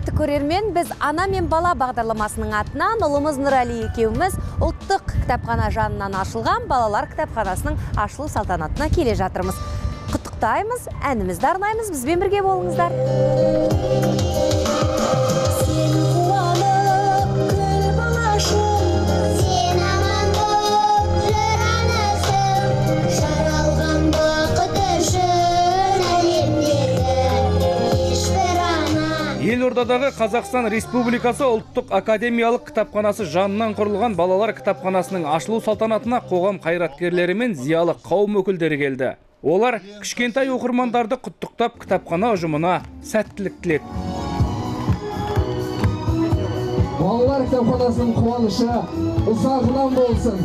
Құрметті көрермен, біз «Ана мен бала» бағдарламасының атынан ұлымыз Нұрәли екеуміз ұлттық кітапхана жанынан ашылған балалар кітапханасының ашылу салтанатына келе жатырмыз. Құттықтаймыз, әнімізді арнаймыз, бізбен бірге болыңыздар. Елордадағы Қазақстан Республикасы ұлттық академиялық кітапханасы жанынан құрылған балалар кітапханасының ашылу салтанатына қоғам қайраткерлері мен зиялы қауым өкілдері келді. Олар кішкентай оқырмандарды құттықтап кітапхана ұжымына сәттілік тіледі. Балалар кітапханасының қуанышы ұзағынан болсын.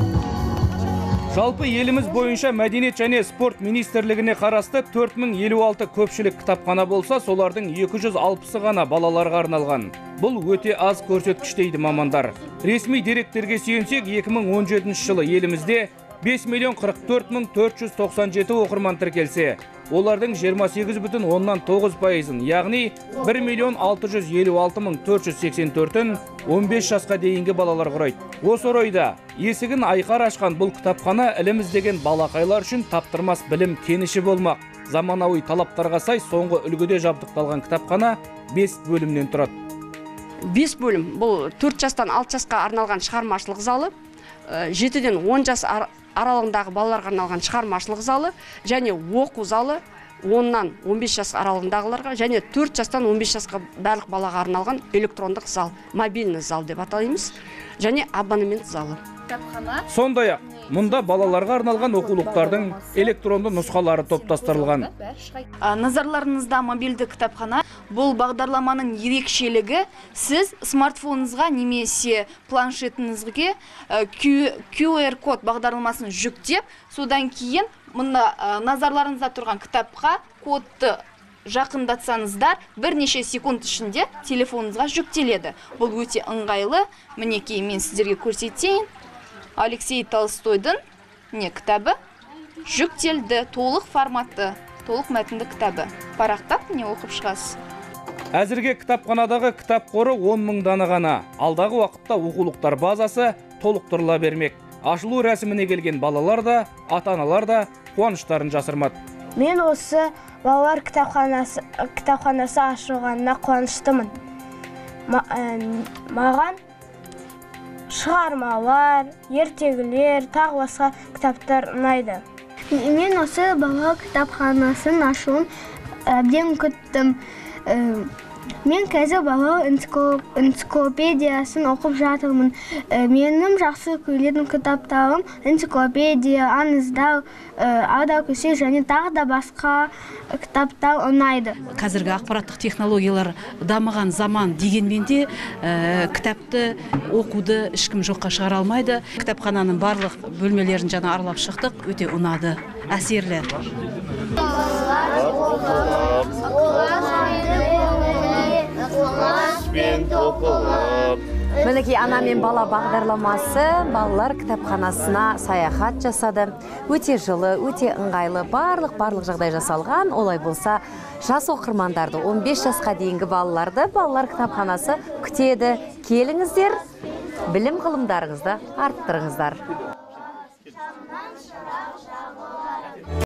Жалпы еліміз бойынша мәдениет және спорт министрлігіне қарасты 4056 көпшілік кітапхана болса, солардың 260-ы ғана балаларға арналған. Бұл өте аз көрсеткіш дейді мамандар. Ресми деректерге сүйенсек, 2017 жылы елімізде 5,44,497 оқырман тіркелсе, олардың 28,9%, яғни 1,656,484-ін 15 жасқа дейінгі балалар құрайды. Осы орайда есігін айқар ашқан бұл кітапхана еліміздегі балақайлар үшін таптырмас білім кеніші болмақ. Заманауи талаптарға сай соңғы үлгіде жабдықталған кітапхана 5 бөлімнен тұрады. 5 бөлім. Бұл 4 жастан 6 жасқа арналған шығармашылық залы, 7-ден 10 жас аралығындағы балаларға арналған шығармашылық залы және оқу залы, 10-нан 15 жас аралығындағыларға және 4 жастан 15 жасқа барлық балаға арналған электрондық зал, мобильный зал деп атаймыз, және абонемент залы. Сондай-ақ, мұнда балаларға арналған оқулықтардың электронды нұсқалары топтастырылған. Назарларыңызда мобильді кітапхана. Бұл бағдарламаның ерекшелігі, сіз смартфоныңызға немесе планшетіңізге QR код бағдарламасын жүктеп, содан кейін мұнда назарларыңызда тұрған кітапқа кодты жақындатсаңыздар, бірнеше секунд ішінде телефоныңызға жүктеледі. Бұл өте ыңғайлы. Мінекей, мен сіздерге көрсетейін. Алексей Толстойдың кітабы жүктелді, толық форматты, толық мәтінді кітабы. Парақтап, оқып шығасыз. Әзірге кітапханадағы кітап қоры 10 мың дана ғана. Алдағы уақытта оқулықтар базасы толықтырыла бермек. Ашылу рәсіміне келген балалар да, ата-аналар да қуаныштарын жасырмады. Мен осы балалар кітапханасы ашылғанына қуаныштымын. Маған шығармалар, ертегілер, тағы басқа кітаптар ұнайды. Мен осы балалар кітапханасын ашуын әбден күттім. Мен қазір балалар энциклопедиясын оқып жатырмын. Менің жақсы көретін кітаптарым энциклопедия, аңыздар, ада көсе және тағы да басқа кітаптар ұнайды. Қазіргі ақпараттық технологиялар дамыған заман дегенмен де кітапты оқуды ешкім жоққа шығара алмайды. Кітапхананың барлық бөлмелерін жаңа аралап шықтық, өте ұнады, әсерлі. Мінекей «Ана мен бала» бағдарламасы балалар кітапханасына саяхат жасады. Өте жылы, өте ыңғайлы, барлық жағдай жасалған. Олай болса, жас оқырмандарды, 15 жасқа дейінгі балаларды балалар кітапханасы күтеді. Келіңіздер, білім ғылымдарыңызды арттырыңыздар.